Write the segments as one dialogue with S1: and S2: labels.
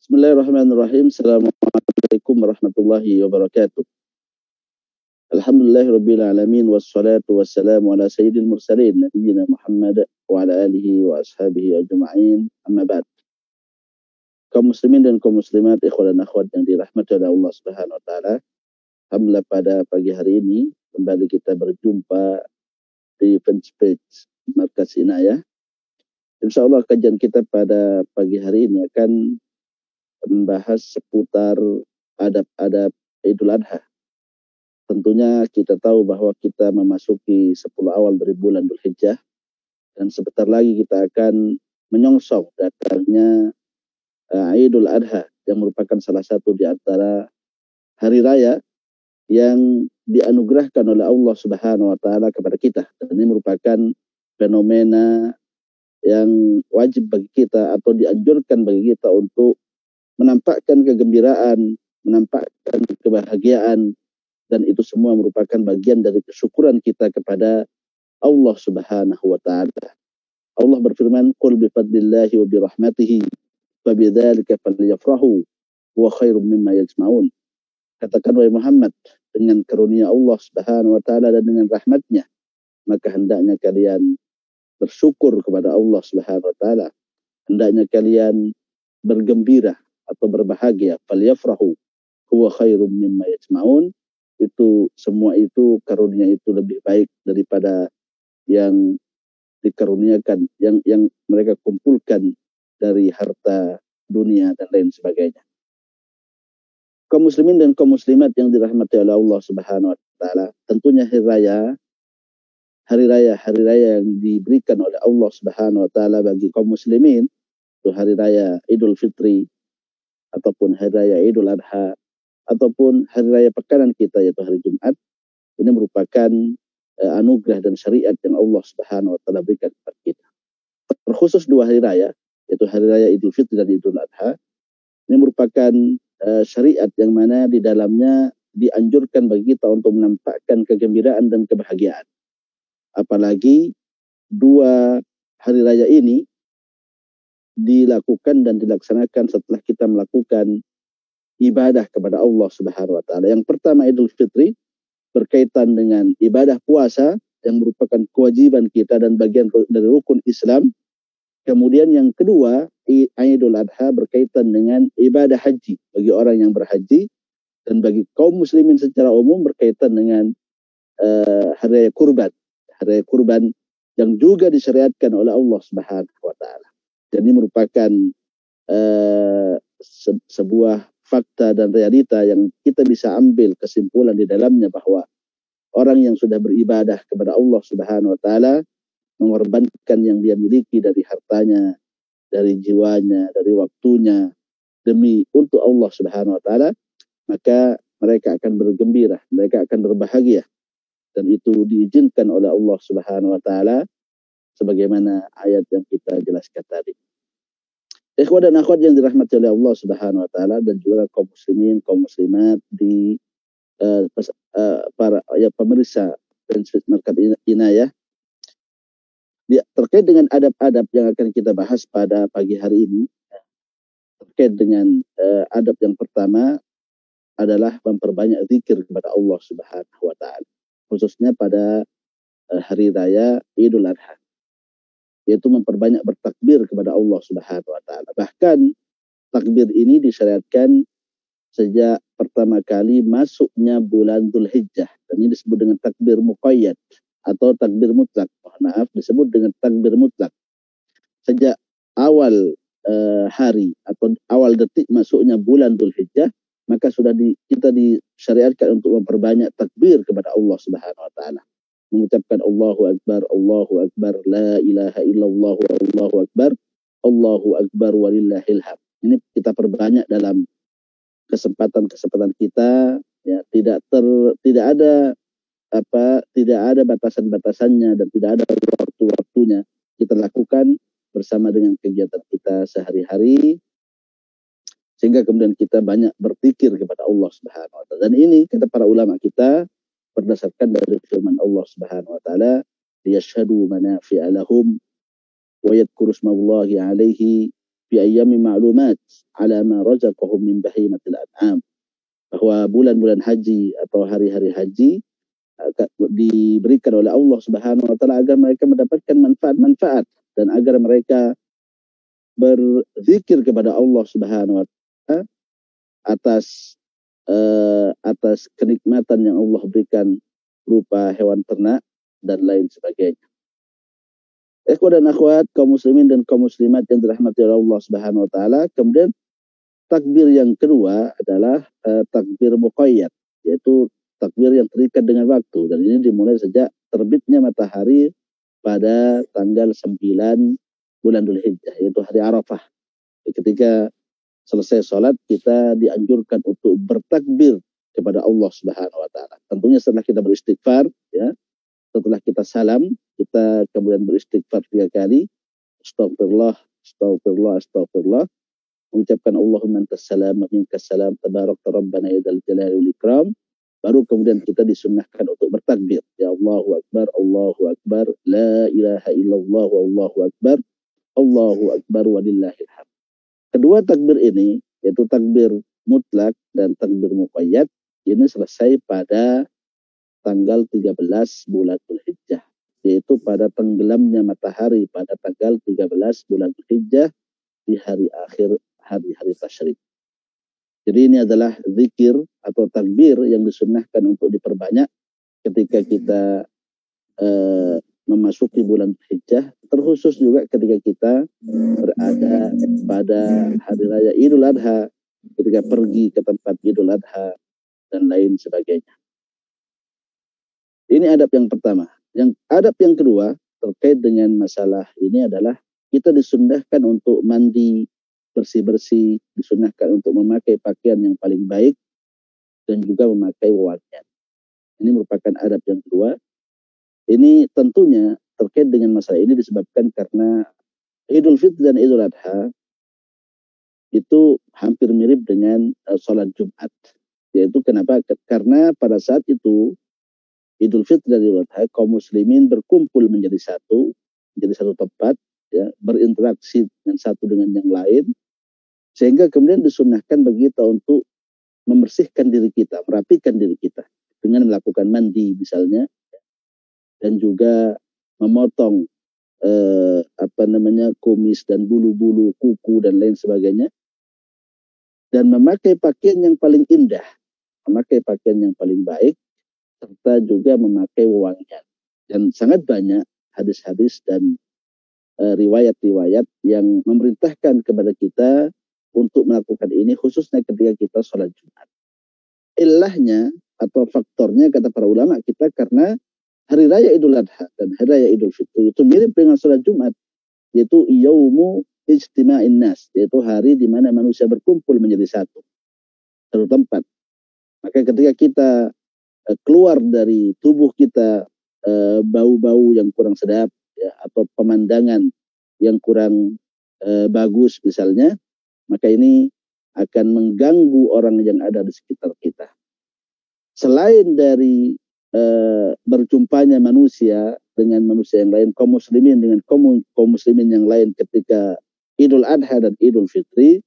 S1: Bismillahirrahmanirrahim. Assalamualaikum warahmatullahi wabarakatuh. Alhamdulillahirabbil alamin wassalatu wassalamu ala sayyidil mursalin nabiyina Muhammad wa ala alihi wa ashabihi ajma'in. Amma ba'd. Kaum muslimin dan kaum muslimat, ikhwan dan akhwat yang dirahmati oleh Allah Subhanahu wa taala. Alhamdulillah pada pagi hari ini kembali kita berjumpa di fanpage Markas Inayah. Insyaallah kajian kita pada pagi hari ini akan membahas seputar adab-adab Idul Adha. Tentunya kita tahu bahwa kita memasuki 10 awal dari bulan Dzulhijjah dan sebentar lagi kita akan menyongsong datangnya Idul Adha yang merupakan salah satu di antara hari raya yang dianugerahkan oleh Allah Subhanahu wa taala kepada kita. Dan ini merupakan fenomena yang wajib bagi kita atau dianjurkan bagi kita untuk menampakkan kegembiraan, menampakkan kebahagiaan, dan itu semua merupakan bagian dari kesyukuran kita kepada Allah Subhanahu wa taala. Allah berfirman, "Qul bi fadlillahi wa bi rahmatihi fa bidzalika falyafrahu huwa khairum mimma yajma'un." Katakan wahai Muhammad, dengan karunia Allah Subhanahu wa taala dan dengan rahmatnya, maka hendaknya kalian bersyukur kepada Allah Subhanahu wa taala. Hendaknya kalian bergembira atau berbahagia. Falyafrahu huwa khairum mimma yajma'un. Itu semua itu karunia itu lebih baik daripada yang dikaruniakan, yang mereka kumpulkan dari harta dunia dan lain sebagainya. Kaum muslimin dan kaum muslimat yang dirahmati oleh Allah Subhanahu wa taala, tentunya hari raya yang diberikan oleh Allah Subhanahu wa taala bagi kaum muslimin itu hari raya Idul Fitri ataupun hari raya Idul Adha ataupun hari raya pekanan kita yaitu hari Jumat. Ini merupakan anugerah dan syariat yang Allah Subhanahu wa taala berikan kepada kita. Terkhusus dua hari raya yaitu hari raya Idul Fitri dan Idul Adha. Ini merupakan syariat yang mana di dalamnya dianjurkan bagi kita untuk menampakkan kegembiraan dan kebahagiaan. Apalagi dua hari raya ini dilakukan dan dilaksanakan setelah kita melakukan ibadah kepada Allah Subhanahu wa taala. Yang pertama Idul Fitri berkaitan dengan ibadah puasa yang merupakan kewajiban kita dan bagian dari rukun Islam. Kemudian yang kedua Idul Adha berkaitan dengan ibadah haji bagi orang yang berhaji, dan bagi kaum muslimin secara umum berkaitan dengan hari raya kurban. Hari raya kurban yang juga disyariatkan oleh Allah Subhanahu wa taala. Dan ini merupakan sebuah fakta dan realita yang kita bisa ambil kesimpulan di dalamnya bahwa orang yang sudah beribadah kepada Allah Subhanahu wa taala mengorbankan yang dia miliki dari hartanya, dari jiwanya, dari waktunya demi untuk Allah Subhanahu wa taala, maka mereka akan bergembira, mereka akan berbahagia, dan itu diizinkan oleh Allah Subhanahu wa taala sebagaimana ayat yang kita jelaskan tadi. Ikhwan dan akhwat yang dirahmati oleh Allah Subhanahu wa taala dan juga kaum muslimin, kaum muslimat di para pemirsa Markas Inayah, terkait dengan adab-adab yang akan kita bahas pada pagi hari ini. Terkait dengan adab yang pertama adalah memperbanyak zikir kepada Allah Subhanahu wa taala, khususnya pada hari raya Idul Adha, yaitu memperbanyak bertakbir kepada Allah Subhanahu wa taala. Bahkan takbir ini disyariatkan sejak pertama kali masuknya bulan Dzulhijjah, dan ini disebut dengan takbir muqayyad atau takbir mutlak. Disebut dengan takbir mutlak. Sejak awal hari atau awal detik masuknya bulan Dzulhijjah, maka sudah kita disyariatkan untuk memperbanyak takbir kepada Allah Subhanahu wa taala, mengucapkan Allahu Akbar, la ilaha illallah, Allahu Akbar walillahil hamd. Ini kita perbanyak dalam kesempatan kita, ya, tidak ada batasan-batasannya dan tidak ada waktu-waktunya. Kita lakukan bersama dengan kegiatan kita sehari-hari, sehingga kemudian kita banyak berpikir kepada Allah Subhanahu wa taala. Dan ini kata para ulama kita berdasarkan dari firman Allah Subhanahu wa taala, liyashhadu manafi'a lahum wa yadhkuru ismallahi alaihi fi ayyamin ma'lumat ala ma razaqahum min bahimatil an'am. Bahwa bulan-bulan haji atau hari-hari haji diberikan oleh Allah Subhanahu wa taala agar mereka mendapatkan manfaat-manfaat dan agar mereka berzikir kepada Allah Subhanahu wa taala atas kenikmatan yang Allah berikan berupa hewan ternak dan lain sebagainya. Ikhwan dan akhwat, kaum muslimin dan kaum muslimat yang dirahmati oleh Allah Subhanahu wa taala, kemudian takbir yang kedua adalah takbir muqayyad, yaitu takbir yang terikat dengan waktu, dan ini dimulai sejak terbitnya matahari pada tanggal 9 bulan Dzulhijjah, yaitu hari Arafah. Ketika selesai sholat, kita dianjurkan untuk bertakbir kepada Allah Subhanahu wa taala. Tentunya setelah kita beristighfar, ya, setelah kita salam, kita kemudian beristighfar 3 kali, astagfirullah, astagfirullah, astagfirullah, mengucapkan Allahumma antas salam wa minkas salam tabarakta rabbana ya dzal jalali wal ikram. Baru kemudian kita disunnahkan untuk bertakbir, ya Allahu akbar, la ilaha illallah wallahu akbar walillahil hamd. Kedua takbir ini, yaitu takbir mutlak dan takbir muqayyad, ini selesai pada tanggal 13 bulan Dzulhijjah, yaitu pada tenggelamnya matahari pada tanggal 13 bulan Dzulhijjah di hari akhir hari-hari tasyrik. Jadi ini adalah zikir atau takbir yang disunnahkan untuk diperbanyak ketika kita memasuki bulan Dzulhijjah, terkhusus juga ketika kita berada pada hari raya Idul Adha, ketika pergi ke tempat Idul Adha dan lain sebagainya. Ini adab yang pertama. Yang adab yang kedua terkait dengan masalah ini adalah kita disunnahkan untuk mandi bersih-bersih, disunnahkan untuk memakai pakaian yang paling baik dan juga memakai wewangian. Ini merupakan adab yang kedua. Ini tentunya terkait dengan masalah ini disebabkan karena Idul Fitri dan Idul Adha itu hampir mirip dengan sholat Jumat. Yaitu kenapa? Karena pada saat itu Idul Fitri dan Idul Adha kaum muslimin berkumpul menjadi satu tempat, ya, berinteraksi dengan satu dengan yang lain, sehingga kemudian disunnahkan bagi kita untuk membersihkan diri kita, merapikan diri kita dengan melakukan mandi misalnya, dan juga memotong kumis dan bulu-bulu kuku dan lain sebagainya, dan memakai pakaian yang paling indah, memakai pakaian yang paling baik, serta juga memakai wewangian. Dan sangat banyak hadis-hadis dan riwayat-riwayat yang memerintahkan kepada kita untuk melakukan ini, khususnya ketika kita sholat Jumat. Ilahnya atau faktornya, kata para ulama kita, karena hari raya Idul Adha dan hari raya Idul Fitri itu mirip dengan sholat Jumat, yaitu yaumu ijtima'in nas, yaitu hari di mana manusia berkumpul menjadi satu tempat. Maka ketika kita keluar dari tubuh kita bau-bau yang kurang sedap, ya, atau pemandangan yang kurang bagus misalnya, maka ini akan mengganggu orang yang ada di sekitar kita. Selain dari berjumpanya manusia dengan manusia yang lain, kaum muslimin dengan kaum muslimin yang lain ketika Idul Adha dan Idul Fitri,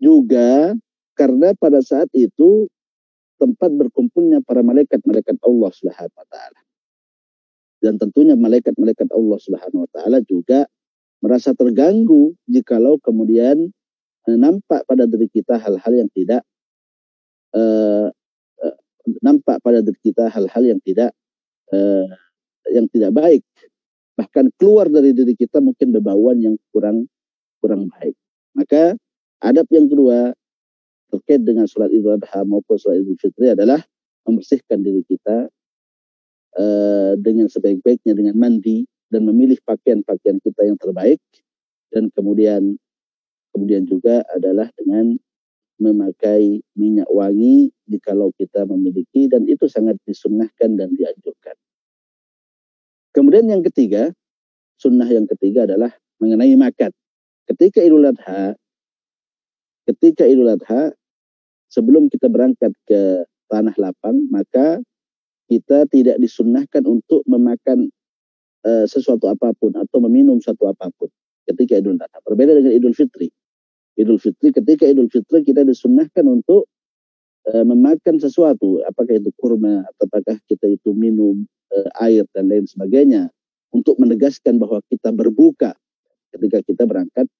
S1: juga karena pada saat itu tempat berkumpulnya para malaikat-malaikat Allah Subhanahu wa taala. Dan tentunya malaikat-malaikat Allah Subhanahu wa taala juga merasa terganggu jikalau kemudian nampak pada diri kita hal-hal yang tidak yang tidak baik, bahkan keluar dari diri kita mungkin bebauan yang kurang baik. Maka adab yang kedua terkait dengan sholat Idul Adha maupun sholat Idul Fitri adalah membersihkan diri kita dengan sebaik-baiknya dengan mandi dan memilih pakaian-pakaian kita yang terbaik, dan kemudian juga adalah dengan memakai minyak wangi jikalau kita memiliki, dan itu sangat disunnahkan dan dianjurkan. Kemudian yang ketiga, sunnah yang ketiga adalah mengenai makan. Ketika Idul Adha, sebelum kita berangkat ke tanah lapang, maka kita tidak disunnahkan untuk memakan sesuatu apapun atau meminum sesuatu apapun. ketika Idul Adha. Berbeda dengan Idul Fitri. Ketika Idul Fitri kita disunnahkan untuk memakan sesuatu, apakah itu kurma, apakah kita itu minum air dan lain sebagainya, untuk menegaskan bahwa kita berbuka ketika kita berangkat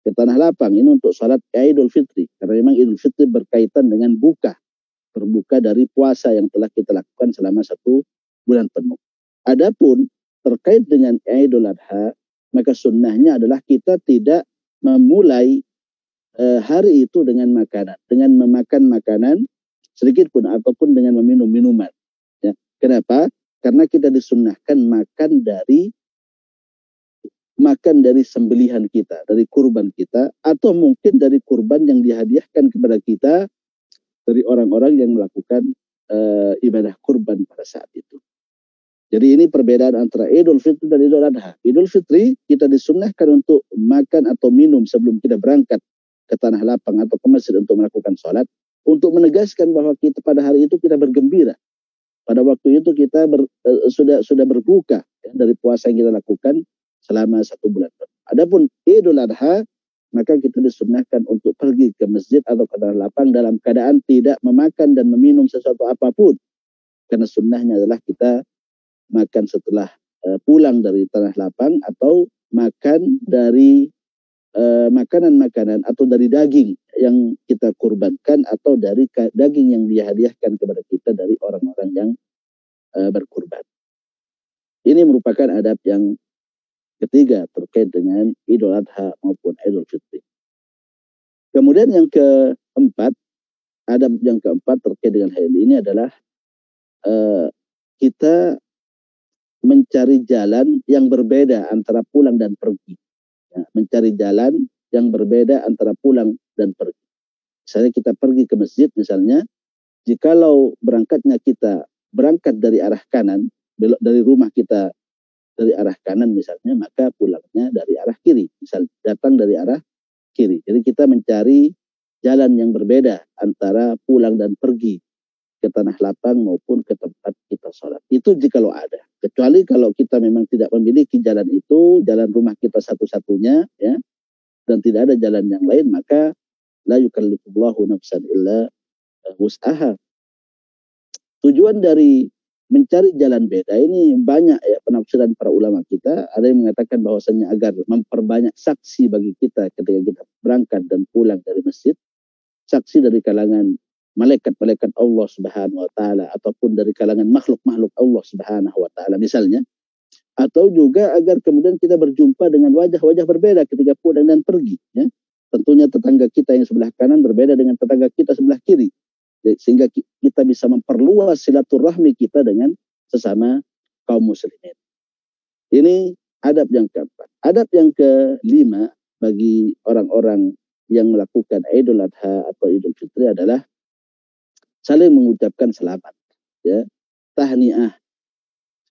S1: ke tanah lapang. Ini untuk salat Idul Fitri, karena memang Idul Fitri berkaitan dengan berbuka dari puasa yang telah kita lakukan selama 1 bulan penuh. Adapun terkait dengan Idul Adha, maka sunnahnya adalah kita tidak memulai hari itu dengan memakan makanan sedikit pun ataupun dengan meminum minuman. Ya. Kenapa? Karena kita disunnahkan makan dari sembelihan kita, dari kurban kita, atau mungkin dari kurban yang dihadiahkan kepada kita dari orang-orang yang melakukan ibadah kurban pada saat itu. Jadi ini perbedaan antara Idul Fitri dan Idul Adha. Idul Fitri kita disunnahkan untuk makan atau minum sebelum kita berangkat ke tanah lapang atau ke masjid untuk melakukan sholat, untuk menegaskan bahwa kita pada hari itu kita bergembira. Pada waktu itu kita sudah berbuka ya, dari puasa yang kita lakukan selama 1 bulan. Adapun Idul Adha, maka kita disunnahkan untuk pergi ke masjid atau ke tanah lapang dalam keadaan tidak memakan dan meminum sesuatu apapun. Karena sunnahnya adalah kita makan setelah pulang dari tanah lapang, atau makan dari makanan-makanan atau dari daging yang kita kurbankan, atau dari daging yang dihadiahkan kepada kita dari orang-orang yang berkurban. Ini merupakan adab yang ketiga terkait dengan Idul Adha maupun Idul Fitri. Kemudian yang keempat, adab yang keempat terkait dengan hal ini adalah kita mencari jalan yang berbeda antara pulang dan pergi. Ya, mencari jalan yang berbeda antara pulang dan pergi. Misalnya kita pergi ke masjid misalnya, jikalau kita berangkat dari arah kanan, belok dari rumah kita dari arah kanan misalnya, maka pulangnya dari arah kiri. Misal datang dari arah kiri. Jadi kita mencari jalan yang berbeda antara pulang dan pergi ke tanah lapang maupun ke tempat kita sholat. Itu jikalau ada. Kecuali kalau kita memang tidak memiliki jalan itu, jalan rumah kita satu-satunya, ya, dan tidak ada jalan yang lain, maka la yukallifullahu nafsan illa wus'aha. Tujuan dari mencari jalan beda ini banyak ya penafsiran para ulama kita. Ada yang mengatakan bahwasanya agar memperbanyak saksi bagi kita ketika kita berangkat dan pulang dari masjid, saksi dari kalangan malaikat-malaikat Allah Subhanahu wa taala ataupun dari kalangan makhluk-makhluk Allah Subhanahu wa taala misalnya, atau juga agar kemudian kita berjumpa dengan wajah-wajah berbeda ketika pulang dan pergi, ya. Tentunya tetangga kita yang sebelah kanan berbeda dengan tetangga kita sebelah kiri, sehingga kita bisa memperluas silaturahmi kita dengan sesama kaum muslimin. Ini adab yang keempat. Adab yang kelima bagi orang-orang yang melakukan Idul Adha atau Idul Fitri adalah saling mengucapkan selamat, ya, tahniah.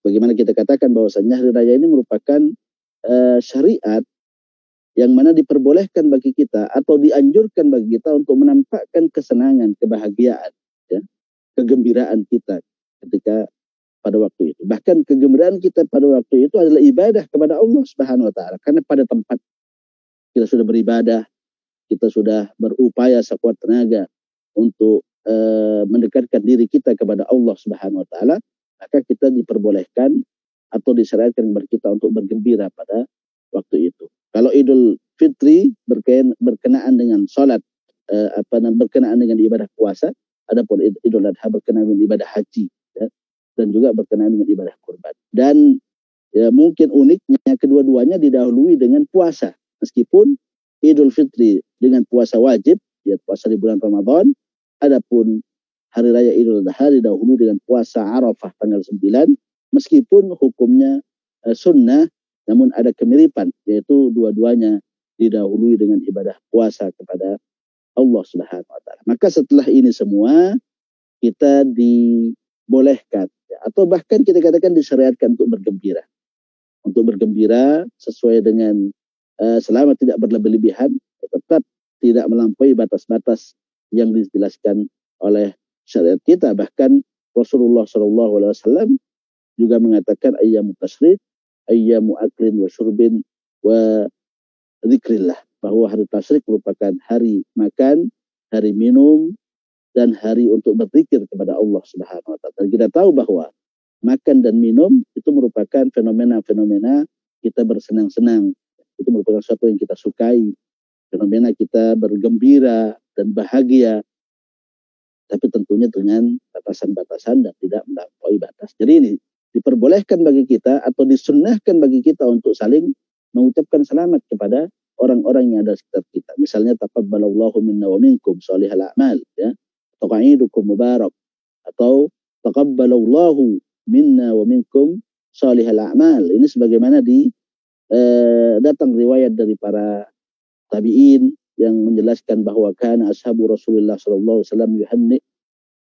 S1: Bagaimana kita katakan bahwasanya hari raya ini merupakan syariat yang mana diperbolehkan bagi kita atau dianjurkan bagi kita untuk menampakkan kesenangan, kebahagiaan, ya, kegembiraan kita ketika pada waktu itu. Bahkan kegembiraan kita pada waktu itu adalah ibadah kepada Allah Subhanahu wa taala. Karena pada tempat kita sudah beribadah, kita sudah berupaya sekuat tenaga untuk mendekatkan diri kita kepada Allah Subhanahu wa taala, maka kita diperbolehkan atau disyariatkan bagi kita untuk bergembira pada waktu itu. Kalau Idul Fitri berkenaan dengan sholat, berkenaan dengan ibadah puasa, adapun Idul Adha berkenaan dengan ibadah haji, ya, dan juga berkenaan dengan ibadah kurban. Dan ya, mungkin uniknya kedua-duanya didahului dengan puasa, meskipun Idul Fitri dengan puasa wajib, ya, puasa di bulan Ramadan, adapun hari raya Idul Adha didahului dengan puasa Arafah tanggal 9, meskipun hukumnya sunnah, namun ada kemiripan, yaitu dua-duanya didahului dengan ibadah puasa kepada Allah Subhanahu wa taala. Maka setelah ini semua kita dibolehkan, ya, atau bahkan kita katakan disyariatkan untuk bergembira. Untuk bergembira sesuai dengan selama tidak berlebih-lebihan, ya, tetap tidak melampaui batas-batas yang dijelaskan oleh syariat kita. Bahkan Rasulullah SAW juga mengatakan ayyamu tasyrik, ayyamu aklin wa syurbin wa zikrillah, bahwa hari tasyrik merupakan hari makan, hari minum, dan hari untuk berzikir kepada Allah Subhanahu wa taala. Dan kita tahu bahwa makan dan minum itu merupakan fenomena-fenomena kita bersenang-senang. Itu merupakan sesuatu yang kita sukai. Fenomena kita bergembira dan bahagia. Tapi tentunya dengan batasan-batasan dan tidak melampaui batas. Jadi ini diperbolehkan bagi kita atau disunnahkan bagi kita untuk saling mengucapkan selamat kepada orang-orang yang ada sekitar kita. Misalnya taqabbalallahu minna wa minkum shalihal a'mal, ya. Atau qa'idukum mubarak, atau taqabbalallahu minna wa minkum shalihal a'mal. Ini sebagaimana datang riwayat dari para tabi'in yang menjelaskan bahwa kana ashabu Rasulullah sallallahu alaihi wasallam yuhanni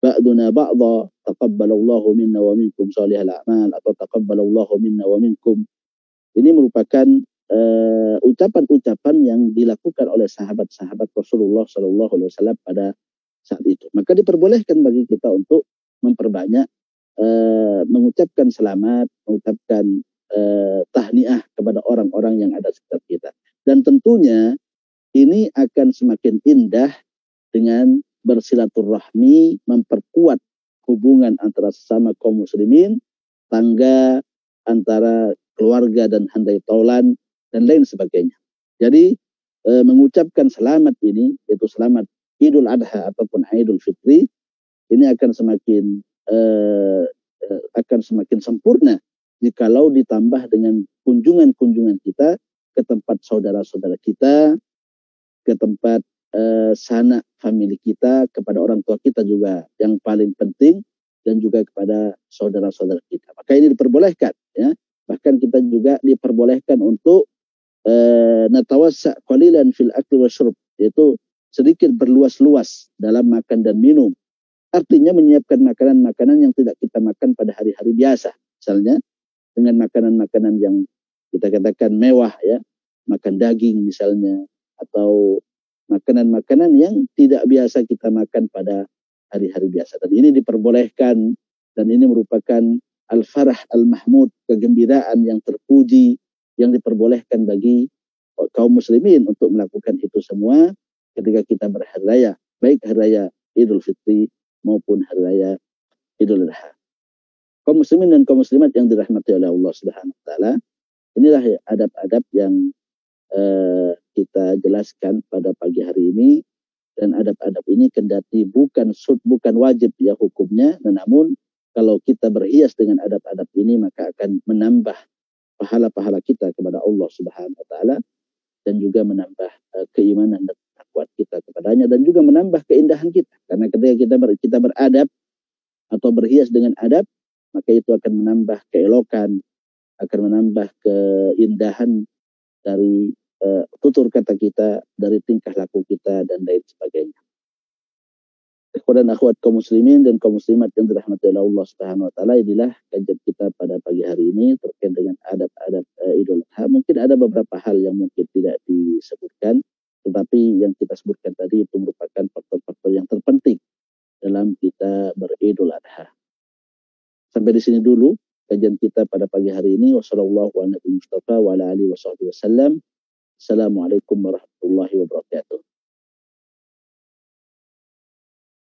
S1: ba'duna ba'dha taqabbalallahu minna wa minkum shalihal a'mal, atau taqabbalallahu minna wa minkum. Ini merupakan ucapan-ucapan yang dilakukan oleh sahabat-sahabat Rasulullah sallallahu alaihi wasallam pada saat itu. Maka diperbolehkan bagi kita untuk memperbanyak mengucapkan selamat, mengucapkan tahniah kepada orang-orang yang ada sekitar kita. Dan tentunya ini akan semakin indah dengan bersilaturahmi, memperkuat hubungan antara sesama kaum muslimin, tangga antara keluarga dan handai taulan, dan lain sebagainya. Jadi mengucapkan selamat ini, yaitu selamat Idul Adha ataupun Idul Fitri, ini akan semakin sempurna jikalau ditambah dengan kunjungan-kunjungan kita ke tempat saudara-saudara kita, ke tempat sanak famili kita, kepada orang tua kita juga yang paling penting, dan juga kepada saudara-saudara kita. Maka ini diperbolehkan, ya. Bahkan kita juga diperbolehkan untuk natawassa qalilan fil akli wasyurb, yaitu sedikit berluas-luas dalam makan dan minum. Artinya menyiapkan makanan-makanan yang tidak kita makan pada hari-hari biasa. Misalnya dengan makanan-makanan yang kita katakan mewah, ya, makan daging misalnya, atau makanan-makanan yang tidak biasa kita makan pada hari-hari biasa. Dan ini diperbolehkan, dan ini merupakan al-farah al-mahmud, kegembiraan yang terpuji, yang diperbolehkan bagi kaum muslimin untuk melakukan itu semua ketika kita berhari raya, baik hari raya Idul Fitri maupun hari raya Idul Adha. Kaum muslimin dan kaum muslimat yang dirahmati oleh Allah Subhanahu wa taala, inilah adab-adab yang kita jelaskan pada pagi hari ini. Dan adab-adab ini kendati bukan wajib ya hukumnya, namun kalau kita berhias dengan adab-adab ini maka akan menambah pahala-pahala kita kepada Allah Subhanahu wa taala, dan juga menambah keimanan dan takwa kita kepadanya, dan juga menambah keindahan kita. Karena ketika kita beradab atau berhias dengan adab, maka itu akan menambah keelokan, akan menambah keindahan dari tutur kata kita, dari tingkah laku kita, dan lain sebagainya. Ikhwan dan akhwat kaum muslimin dan kaum muslimat yang dirahmati oleh Allah Subhanahu wa taala, inilah kajian kita pada pagi hari ini terkait dengan adab-adab Idul Adha. Mungkin ada beberapa hal yang mungkin tidak disebutkan, tetapi yang kita sebutkan tadi itu merupakan faktor-faktor yang terpenting dalam kita beridul Adha. Sampai di sini dulu kajian kita pada pagi hari ini. Wassalamualaikum warahmatullahi wabarakatuh.